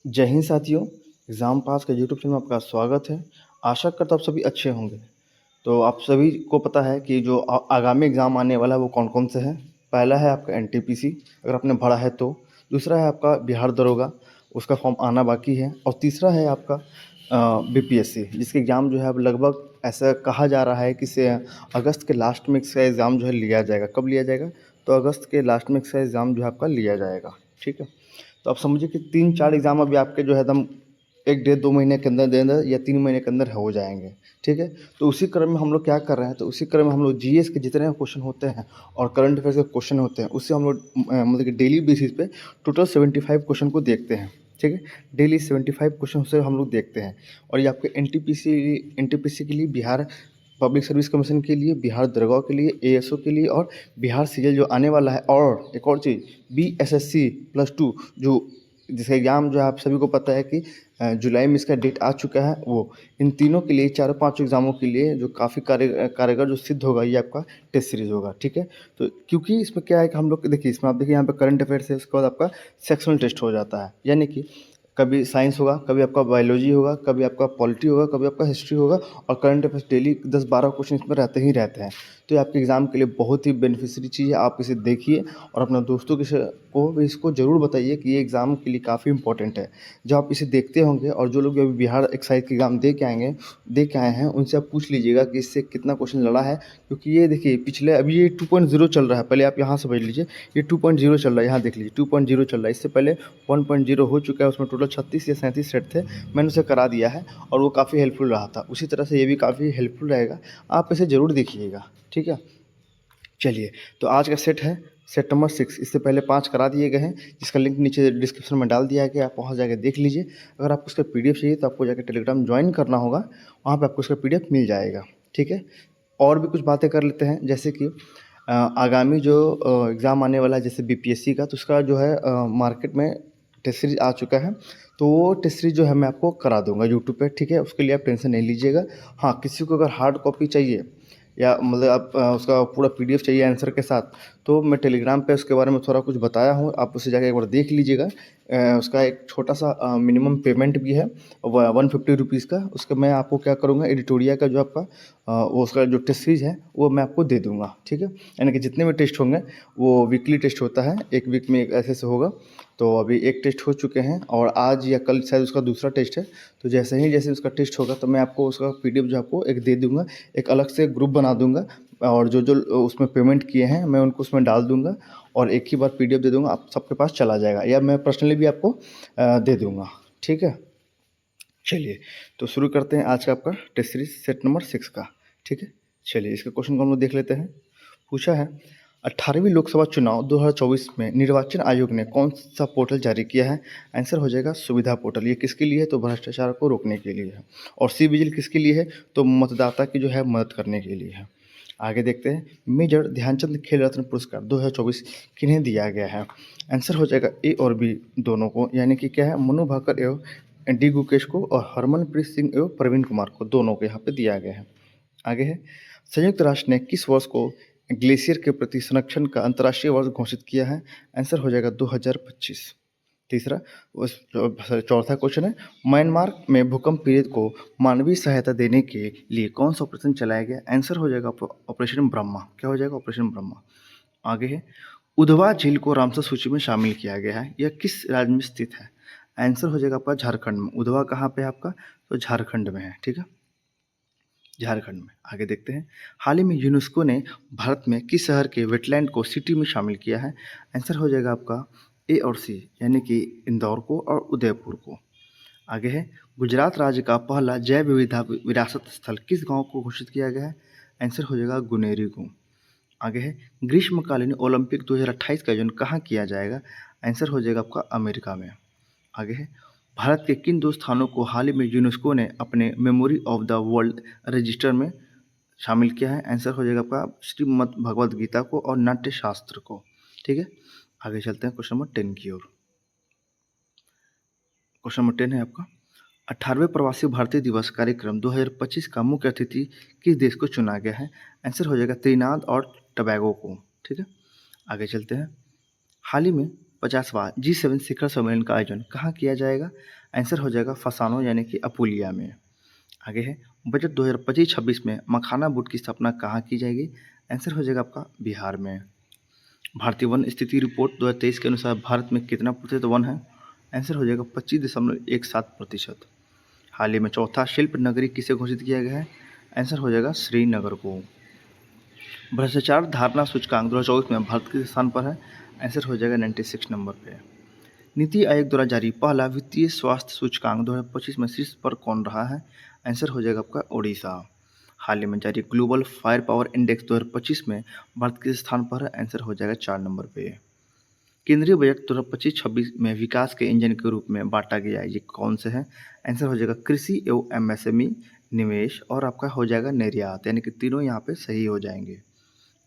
जय हिंद साथियों, exam pass का यूट्यूब चैनल में आपका स्वागत है। आशा करता हूँ आप सभी अच्छे होंगे। तो आप सभी को पता है कि जो आगामी एग्ज़ाम आने वाला है वो कौन-कौन से हैं। पहला है आपका एनटीपीसी, अगर आपने भरा है तो। दूसरा है आपका बिहार दरोगा, उसका फॉर्म आना बाकी है। और तीसरा है आपका बीपीएससी, जिसके एग्ज़ाम जो है अब लगभग ऐसा कहा जा रहा है कि से अगस्त के लास्ट में इसका एग्ज़ाम जो है लिया जाएगा। कब लिया जाएगा? तो अगस्त के लास्ट में इसका एग्ज़ाम जो है आपका लिया जाएगा। ठीक है? तो आप समझिए कि 3-4 एग्ज़ाम अभी आपके जो है एकदम 1 डेढ़ 2 महीने के अंदर या 3 महीने के अंदर हो जाएँगे, ठीक है? तो उसी क्रम में हम लोग क्या कर रहे हैं, तो उसी क्रम में हम लोग जीएस के जितने क्वेश्चन होते हैं और करंट अफेयर्स के क्वेश्चन होते हैं, उससे हम लोग मतलब कि डेली बेसिस पे टोटल 75 क्वेश्चन को देखते हैं, ठीक है? डेली 75 क्वेश्चन से हम लोग देखते हैं। और ये आपके एनटीपीसी के लिए, बिहार पब्लिक सर्विस कमीशन के लिए, बिहार दरोगा के लिए, एएसओ के लिए और बिहार सीजीएल जो आने वाला है। और एक और चीज़, बीएसएससी +2 जो जिसका एग्ज़ाम जो है आप सभी को पता है कि जुलाई में इसका डेट आ चुका है। वो इन तीनों के लिए, चारों पाँचों एग्ज़ामों के लिए जो काफ़ी कारगर जो सिद्ध होगा, ये आपका टेस्ट सीरीज़ होगा, ठीक है? तो क्योंकि इसमें क्या है कि हम लोग देखिए, इसमें आप देखिए यहाँ पे करंट अफेयर्स है, उसके बाद आपका सेक्शनल टेस्ट हो जाता है। यानी कि कभी साइंस होगा, कभी आपका बायोलॉजी होगा, कभी आपका पॉलिटी होगा, कभी आपका हिस्ट्री होगा। और करंट अफेयर्स डेली 10-12 क्वेश्चन इसमें रहते ही रहते हैं। तो ये आपके एग्ज़ाम के लिए बहुत ही बेनिफिशियरी चीज़ है। आप इसे देखिए और अपने दोस्तों को भी इसको ज़रूर बताइए कि ये एग्ज़ाम के लिए काफ़ी इंपॉर्टेंट है। जब आप इसे देखते होंगे और जो लोग अभी बिहार एक्साइज के एग्ज़ाम दे के आए हैं, उनसे आप पूछ लीजिएगा कि इससे कितना क्वेश्चन लड़ा है। क्योंकि ये देखिए, पिछले अभी ये 2.0 चल रहा है। पहले आप यहाँ से समझ लीजिए, ये 2.0 चल रहा है, यहाँ देख लीजिए 2.0 चल रहा है। इससे पहले 1.0 हो चुका है, उसमें टोटल 36 या 37 सेट थे। मैंने उसे करा दिया है और वो काफ़ी हेल्पफुल रहा था। उसी तरह से ये भी काफ़ी हेल्पफुल रहेगा, आप इसे ज़रूर देखिएगा, ठीक है? चलिए, तो आज का सेट है सेट नंबर 6। इससे पहले 5 करा दिए गए हैं, जिसका लिंक नीचे डिस्क्रिप्शन में डाल दिया है कि आप वहाँ जाके देख लीजिए। अगर आपको उसका पीडीएफ चाहिए तो आपको जाके टेलीग्राम ज्वाइन करना होगा, वहाँ पे आपको उसका पीडीएफ मिल जाएगा, ठीक है? और भी कुछ बातें कर लेते हैं, जैसे कि आगामी जो एग्ज़ाम आने वाला है, जैसे बीपीएससी का, तो उसका जो है मार्केट में टेस्ट सीरीज़ आ चुका है। तो वो टेस्ट सीरीज़ जो है मैं आपको करा दूँगा यूट्यूब पे, ठीक है? उसके लिए आप टेंशन नहीं लीजिएगा। हाँ, किसी को अगर हार्ड कॉपी चाहिए या मतलब आप उसका पूरा पीडीएफ चाहिए आंसर के साथ, तो मैं टेलीग्राम पे उसके बारे में थोड़ा कुछ बताया हूँ, आप उसे जाके एक बार देख लीजिएगा। उसका एक छोटा-सा मिनिमम पेमेंट भी है, व 150 रुपीज़ का। उसका मैं आपको क्या करूँगा, एडिटोरिया का जो आपका वो उसका जो टेस्ट सीरीज़ है, वो मैं आपको दे दूँगा, ठीक है? यानी कि जितने भी टेस्ट होंगे, वो वीकली टेस्ट होता है, 1 वीक में एक ऐसे होगा। तो अभी 1 टेस्ट हो चुके हैं और आज या कल शायद उसका दूसरा टेस्ट है। तो जैसे उसका टेस्ट होगा, तो मैं आपको उसका पीडीएफ जो आपको एक दे दूँगा। एक अलग से ग्रुप बना दूँगा और जो उसमें पेमेंट किए हैं, मैं उनको उसमें डाल दूँगा और एक ही बार पीडीएफ दे दूँगा, आप सबके पास चला जाएगा, या मैं पर्सनली भी आपको दे दूँगा, ठीक है? चलिए, तो शुरू करते हैं आज का आपका टेस्ट सीरीज़ सेट नंबर 6 का, ठीक है? चलिए, इसके क्वेश्चन को हम लोग देख लेते हैं। पूछा है, 18वीं लोकसभा चुनाव 2024 में निर्वाचन आयोग ने कौन-सा पोर्टल जारी किया है? आंसर हो जाएगा सुविधा पोर्टल। ये किसके लिए है? तो भ्रष्टाचार को रोकने के लिए है। और सी विजिल किसके लिए है? तो मतदाता की जो है मदद करने के लिए है। आगे देखते हैं, मेजर ध्यानचंद खेल रत्न पुरस्कार 2024 किन्हें दिया गया है? आंसर हो जाएगा ए और बी दोनों को, यानी कि क्या है, मनु भाकर एवं डी गुकेश को और हरमनप्रीत सिंह एवं प्रवीण कुमार को, दोनों को यहाँ पे दिया गया है। आगे है, संयुक्त राष्ट्र ने किस वर्ष को ग्लेशियर के प्रति संरक्षण का अंतर्राष्ट्रीय वर्ष घोषित किया है? आंसर हो जाएगा 2025। तीसरा, चौथा क्वेश्चन है, म्यांमार में भूकंप पीड़ित को मानवीय सहायता देने के लिए कौन सा ऑपरेशन चलाया गया? आंसर हो जाएगा ऑपरेशन ब्रह्मा। क्या हो जाएगा? ऑपरेशन ब्रह्मा। आगे है, उधवा झील को रामसर सूची में शामिल किया गया है, यह किस राज्य में स्थित है? आंसर हो जाएगा आपका झारखंड में। उधवा कहाँ पे है आपका? तो झारखंड में है, ठीक है? झारखंड में। आगे देखते हैं, हाल ही में यूनेस्को ने भारत में किस शहर के वेटलैंड को सिटी में शामिल किया है? आंसर हो जाएगा आपका ए और सी, यानी कि इंदौर को और उदयपुर को। आगे है, गुजरात राज्य का पहला जैव विविधता विरासत स्थल किस गांव को घोषित किया गया है? आंसर हो जाएगा गुनेरी को। आगे है, ग्रीष्मकालीन ओलंपिक 2028 का आयोजन कहाँ किया जाएगा? आंसर हो जाएगा आपका अमेरिका में। आगे है, भारत के किन दो स्थानों को हाल ही में यूनेस्को ने अपने memory of the world register में शामिल किया है? आंसर हो जाएगा आपका श्रीमद् भगवद गीता को और नाट्य शास्त्र को, ठीक है? आगे चलते हैं क्वेश्चन नंबर 10 की ओर। क्वेश्चन नंबर 10 है आपका, 18वें प्रवासी भारतीय दिवस कार्यक्रम 2025 का मुख्य अतिथि किस देश को चुना गया है? आंसर हो जाएगा त्रिनाद और टबैगो को, ठीक है? आगे चलते हैं, हाल ही में 50वां G7 शिखर सम्मेलन का आयोजन कहाँ किया जाएगा? आंसर हो जाएगा फसानो यानी कि अपुलिया में। आगे है बजट 2025-26 में मखाना बोर्ड की स्थापना कहाँ की जाएगी? आंसर हो जाएगा आपका बिहार में। भारतीय वन स्थिति रिपोर्ट 2023 के अनुसार भारत में कितना प्रतिशत वन है? आंसर हो जाएगा 25.17%। हाल ही में चौथा शिल्प नगरी किसे घोषित किया गया है? आंसर हो जाएगा श्रीनगर को। भ्रष्टाचार धारणा सूचकांक 2024 में भारत किस स्थान पर है? आंसर हो जाएगा 96 नंबर पे। नीति आयोग द्वारा जारी पहला वित्तीय स्वास्थ्य सूचकांक 2025 में शीर्ष पर कौन रहा है? आंसर हो जाएगा आपका ओडिशा। हाल ही में जारी ग्लोबल फायर पावर इंडेक्स 2025 में भारत किस स्थान पर है? आंसर हो जाएगा 4 नंबर पे। केंद्रीय बजट 2025-26 में विकास के इंजन के रूप में बांटा गया है, ये कौन से है? आंसर हो जाएगा कृषि एवं एमएसएमई, निवेश और आपका हो जाएगा निर्यात, यानी कि तीनों यहाँ पे सही हो जाएंगे।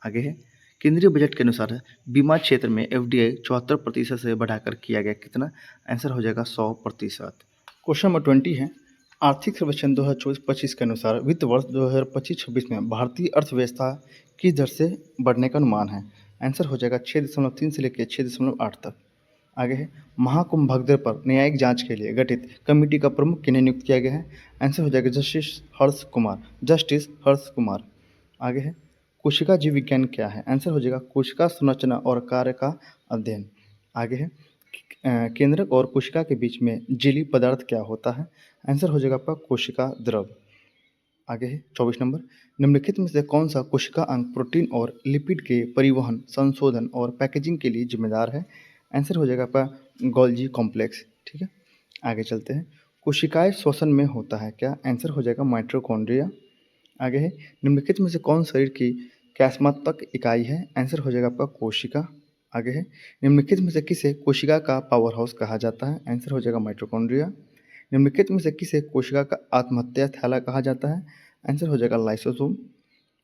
आगे है केंद्रीय बजट के अनुसार बीमा क्षेत्र में एफडीआई 74% से बढ़ाकर किया गया कितना? आंसर हो जाएगा 100%। क्वेश्चन नंबर 20 है आर्थिक सर्वेक्षण 2024-25 के अनुसार वित्त वर्ष 2025-26 में भारतीय अर्थव्यवस्था किस दर से बढ़ने का अनुमान है? आंसर हो जाएगा 6.3 से लेकर 6.8 तक। आगे है महाकुंभ भगदड़ पर न्यायिक जांच के लिए गठित कमेटी का प्रमुख किन्हें नियुक्त किया गया है? आंसर हो जाएगा जस्टिस हर्ष कुमार। आगे है कोशिका जीव विज्ञान क्या है? आंसर हो जाएगा कोशिका संरचना और कार्य का अध्ययन। आगे है केंद्रक और कोशिका के बीच में जेली पदार्थ क्या होता है? आंसर हो जाएगा आपका कोशिका द्रव। आगे है 24 नंबर निम्नलिखित में से कौन सा कोशिका अंग प्रोटीन और लिपिड के परिवहन, संशोधन और पैकेजिंग के लिए जिम्मेदार है? आंसर हो जाएगा आपका गोल्जी कॉम्प्लेक्स। ठीक है, आगे चलते हैं। कोशिकाएं श्वसन में होता है क्या? आंसर हो जाएगा माइटोकॉन्ड्रिया। आगे है निम्नलिखित में से कौन शरीर की कैस्मात्मक इकाई है? आंसर हो जाएगा आपका कोशिका। आगे है निम्नलिखित में से किसे कोशिका का पावर हाउस कहा जाता है? आंसर हो जाएगा माइटोकॉन्ड्रिया। निम्नलिखित में से किसे कोशिका का आत्महत्या थैला कहा जाता है? आंसर हो जाएगा लाइसोसोम।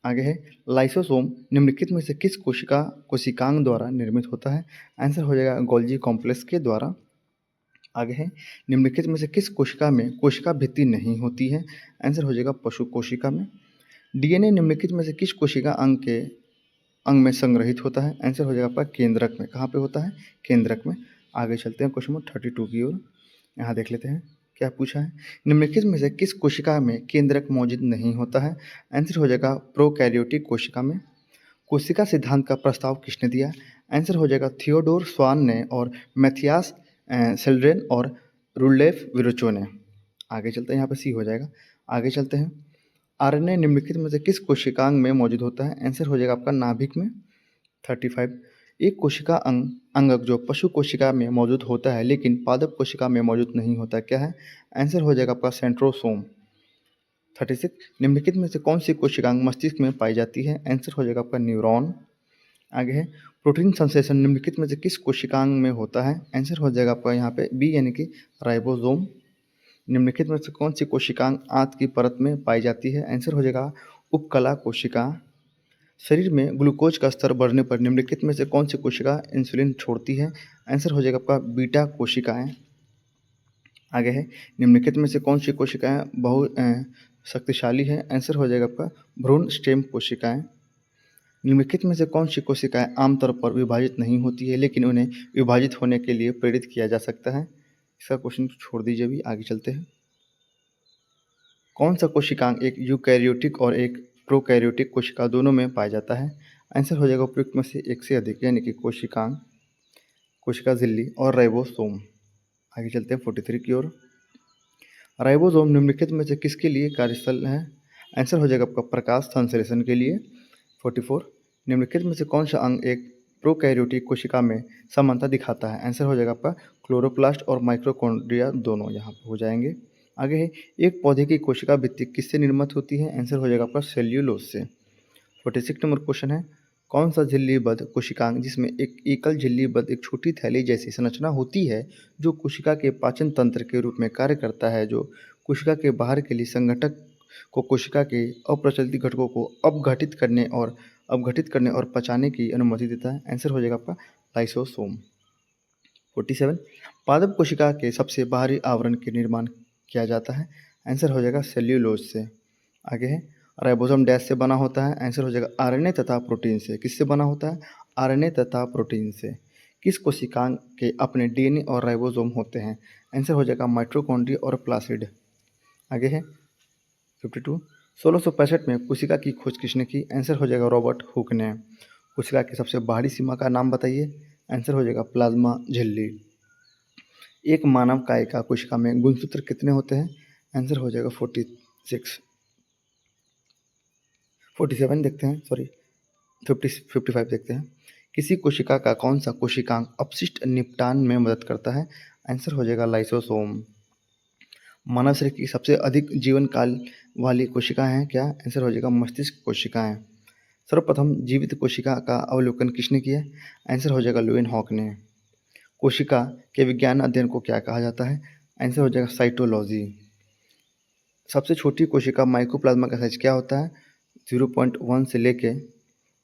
आगे है लाइसोसोम निम्नलिखित में से किस कोशिकांग द्वारा निर्मित होता है? आंसर हो जाएगा गोल्जी कॉम्प्लेक्स के द्वारा। आगे है निम्नलिखित में से किस कोशिका में कोशिका भित्ति नहीं होती है? आंसर हो जाएगा पशु कोशिका में। डीएनए निम्नलिखित में से किस कोशिका अंग में संग्रहित होता है? आंसर हो जाएगा आपका केंद्रक में। कहाँ पे होता है? केंद्रक में। आगे चलते हैं क्वेश्चन नंबर 32 की ओर। यहाँ देख लेते हैं क्या पूछा है। निम्नलिखित में से किस कोशिका में केंद्रक मौजूद नहीं होता है? आंसर हो जाएगा प्रोकैरियोटिक कोशिका में। कोशिका सिद्धांत का प्रस्ताव किसने दिया? आंसर हो जाएगा थियोडोर स्वान ने और मैथियास सेल्ड्रेन और रुडोल्फ विरोचो ने। आगे चलते हैं, यहाँ पे सी हो जाएगा। आगे चलते हैं आरएनए निम्नलिखित में से किस कोशिकांग में मौजूद होता है? आंसर हो जाएगा आपका नाभिक में। 35 एक कोशिका अंगक जो पशु कोशिका में मौजूद होता है लेकिन पादप कोशिका में मौजूद नहीं होता, क्या है? आंसर हो जाएगा आपका सेंट्रोसोम। 36 निम्नलिखित में से कौन सी कोशिकांग मस्तिष्क में पाई जाती है? आंसर हो जाएगा आपका न्यूरॉन। आगे है प्रोटीन संश्लेषण निम्नलिखित में से किस कोशिकांग में होता है? आंसर हो जाएगा आपका यहाँ पे बी यानी कि राइबोसोम। निम्नलिखित में से कौन सी कोशिकांग आंत की परत में पाई जाती है? आंसर हो जाएगा उपकला कोशिका। शरीर में ग्लूकोज का स्तर बढ़ने पर निम्नलिखित में से कौन सी कोशिका इंसुलिन छोड़ती है? आंसर हो जाएगा आपका बीटा कोशिकाएं। आगे है निम्नलिखित में से कौन सी कोशिकाएं बहु शक्तिशाली है? आंसर हो जाएगा आपका भ्रूण स्टेम कोशिकाएं। निम्नलिखित में से कौन सी कोशिकाएं आमतौर पर विभाजित नहीं होती है लेकिन उन्हें विभाजित होने के लिए प्रेरित किया जा सकता है? इसका क्वेश्चन छोड़ दीजिए, अभी आगे चलते हैं। कौन सा कोशिकांग एक यूकैरियोटिक और एक प्रोकैरियोटिक कोशिका दोनों में पाया जाता है? आंसर हो जाएगा उपयुक्त में से एक से अधिक, यानी कि कोशिकांग, कोशिका झिल्ली और राइबोसोम। आगे चलते हैं 43 की ओर। राइबोसोम निम्नलिखित में से किसके लिए कार्यस्थल है? आंसर हो जाएगा आपका प्रकाश संश्लेषण के लिए। 44 निम्नलिखित में से कौन सा अंग एक प्रोकैरियोटिक कोशिका में समानता दिखाता है? आंसर हो जाएगा आपका क्लोरोप्लास्ट और माइटोकॉन्ड्रिया, दोनों यहाँ पर हो जाएंगे। आगे है एक पौधे की कोशिका भित्ति किससे निर्मित होती है? आंसर हो जाएगा आपका सेल्यूलोज से। 46 नंबर क्वेश्चन है कौन सा झिल्लीबद्ध कोशिकांग जिसमें एक एकल झिल्लीबद्ध एक छोटी थैली जैसी संरचना होती है जो कोशिका के पाचन तंत्र के रूप में कार्य करता है, जो कोशिका के बाहर के लिए संघटक को कोशिका के अप्रचलित घटकों को अपघटित करने और पचाने की अनुमति देता है? आंसर हो जाएगा आपका लाइसोसोम। 47 पादप कोशिका के सबसे बाहरी आवरण के निर्माण किया जाता है? आंसर हो जाएगा सेल्यूलोज से। आगे है राइबोसोम डैश से बना होता है? आंसर हो जाएगा आरएनए तथा प्रोटीन से। किससे बना होता है? आरएनए तथा प्रोटीन से। किस कोशिका के अपने डीएनए और राइबोसोम होते हैं? आंसर हो जाएगा माइटोकॉन्ड्रिया और प्लासिड। आगे है 52। 1665 में कोशिका की खोज किसने की? आंसर हो जाएगा रॉबर्ट हुक ने। कोशिका की सबसे बाहरी सीमा का नाम बताइए? आंसर हो जाएगा प्लाज्मा झिल्ली। एक मानव कायिका कोशिका में गुणसूत्र कितने होते हैं? आंसर हो जाएगा 46। 47 देखते हैं, सॉरी 55 देखते हैं। किसी कोशिका का कौन सा कोशिकांग अपशिष्ट निपटान में मदद करता है? आंसर हो जाएगा लाइसोसोम। मानव शरीर की सबसे अधिक जीवन काल वाली कोशिका है क्या? आंसर हो जाएगा मस्तिष्क कोशिकाएं। सर्वप्रथम जीवित कोशिका का अवलोकन किसने किया? आंसर हो जाएगा लुईनहॉक ने। कोशिका के विज्ञान अध्ययन को क्या कहा जाता है? आंसर हो जाएगा साइटोलॉजी। सबसे छोटी कोशिका माइकोप्लाज्मा का साइज क्या होता है? 0.1 से लेके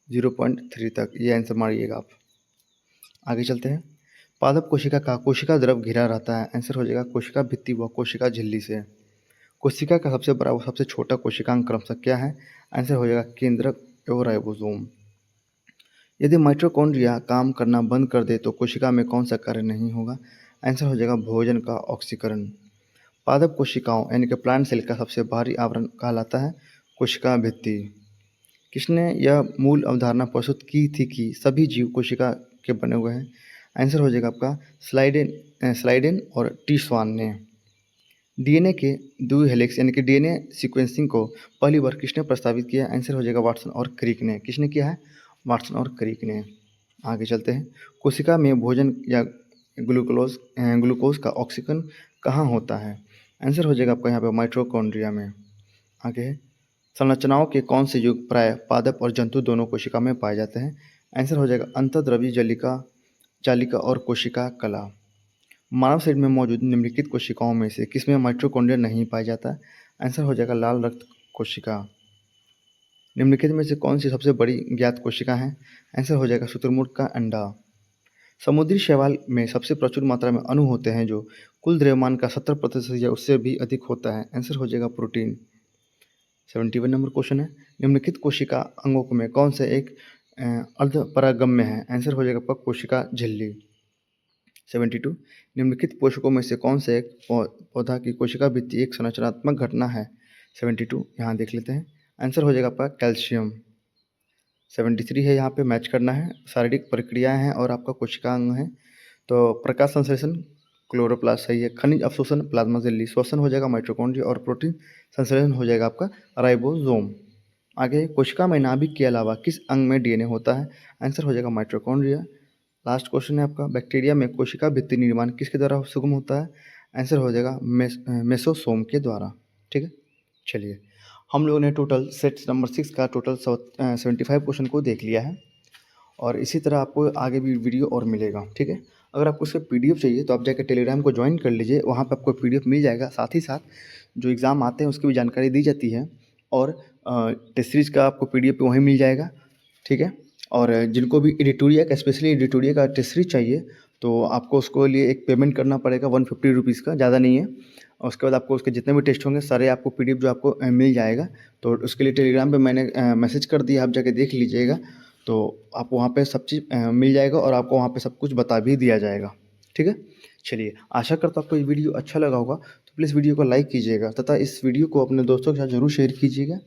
0.3 तक। ये आंसर मारिएगा आप। आगे चलते हैं। पादप कोशिका का कोशिका द्रव घिरा रहता है। आंसर हो जाएगा कोशिका भित्ति व कोशिका झिल्ली से। कोशिका का सबसे बड़ा व सबसे छोटा कोशिकांग क्रमशः क्या है? आंसर हो जाएगा केंद्रक एवं राइबोसोम। यदि माइटोकॉन्ड्रिया काम करना बंद कर दे तो कोशिका में कौन सा कार्य नहीं होगा? आंसर हो जाएगा भोजन का ऑक्सीकरण। पादप कोशिकाओं यानी कि प्लांट सेल का सबसे बाहरी आवरण कहलाता है कोशिका भित्ति। किसने यह मूल अवधारणा प्रस्तुत की थी कि सभी जीव कोशिका के बने हुए हैं? आंसर हो जाएगा आपका स्लाइडेन और टी स्वान ने। डीएनए के द्वि हेलिक्स यानी कि डीएनए सीक्वेंसिंग को पहली बार किसने प्रस्तावित किया? आंसर हो जाएगा वाटसन और क्रिक ने। किसने किया है? वाटसन और क्रिक ने। आगे चलते हैं। कोशिका में भोजन या ग्लूकोज का ऑक्सीकरण कहाँ होता है? आंसर हो जाएगा आपका यहाँ पे माइटोकॉन्ड्रिया में। आगे है संरचनाओं के कौन से युग प्राय पादप और जंतु दोनों कोशिका में पाए जाते हैं? आंसर हो जाएगा अंतर्द्रव्य जालिका और कोशिका कला। मानव शरीर में मौजूद निम्नलिखित कोशिकाओं में से किसमें माइटोकॉन्ड्रिया नहीं पाया जाता? आंसर हो जाएगा लाल रक्त कोशिका। निम्नलिखित में से कौन सी सबसे बड़ी ज्ञात कोशिका है? आंसर हो जाएगा शुतुरमुर्ग का अंडा। समुद्री शैवाल में सबसे प्रचुर मात्रा में अणु होते हैं जो कुल द्रव्यमान का 70% या उससे भी अधिक होता है। आंसर हो जाएगा प्रोटीन। 71 नंबर क्वेश्चन है। निम्नलिखित कोशिका अंगों में कौन सा एक अर्धपरागम्य है? आंसर हो जाएगा आपका कोशिका झिल्ली। 72 निम्नलिखित पोषकों में से कौन सा एक पौधा की कोशिका भित्ति एक संरचनात्मक घटना है? 72 यहाँ देख लेते हैं। आंसर हो जाएगा आपका कैल्शियम। 73 है, यहाँ पे मैच करना है। शारीरिक प्रक्रियाएं हैं और आपका कोशिकांग है। तो प्रकाश संश्लेषण क्लोरोप्लास्ट सही है। खनिज अवशोषण प्लाज्मा झिल्ली। श्वसन हो जाएगा माइटोकॉन्ड्रिया और प्रोटीन संश्लेषण हो जाएगा आपका राइबोसोम। आगे कोशिका में नाभिक के अलावा किस अंग में डीएनए होता है? आंसर हो जाएगा माइटोकॉन्ड्रिया। लास्ट क्वेश्चन है आपका बैक्टीरिया में कोशिका भित्ति निर्माण किसके द्वारा सुगम होता है? आंसर हो जाएगा मेसोसोम के द्वारा। ठीक है, चलिए हम लोगों ने टोटल सेट नंबर 6 का टोटल 75 क्वेश्चन को देख लिया है और इसी तरह आपको आगे भी वीडियो और मिलेगा। ठीक है, अगर आपको उसका पीडीएफ चाहिए तो आप जाकर टेलीग्राम को ज्वाइन कर लीजिए, वहाँ पर आपको पीडीएफ मिल जाएगा। साथ ही साथ जो एग्ज़ाम आते हैं उसकी भी जानकारी दी जाती है और टेस्ट सीरीज़ का आपको पीडीएफ वहीं मिल जाएगा। ठीक है, और जिनको भी एडिटोरिया का स्पेशली एडिटोरिया का टेस्ट सीरीज चाहिए तो आपको उसको लिए एक पेमेंट करना पड़ेगा 150 रुपीज़ का, ज़्यादा नहीं है। और उसके बाद आपको उसके जितने भी टेस्ट होंगे सारे आपको पीडीएफ जो आपको मिल जाएगा। तो उसके लिए टेलीग्राम पे मैंने मैसेज कर दिया, आप जाके देख लीजिएगा। तो आप वहाँ पे सब चीज़ मिल जाएगा और आपको वहाँ पे सब कुछ बता भी दिया जाएगा। ठीक है, चलिए आशा करता हूँ आपको ये वीडियो अच्छा लगा होगा। तो प्लीज़ वीडियो को लाइक कीजिएगा तथा इस वीडियो को अपने दोस्तों के साथ ज़रूर शेयर कीजिएगा।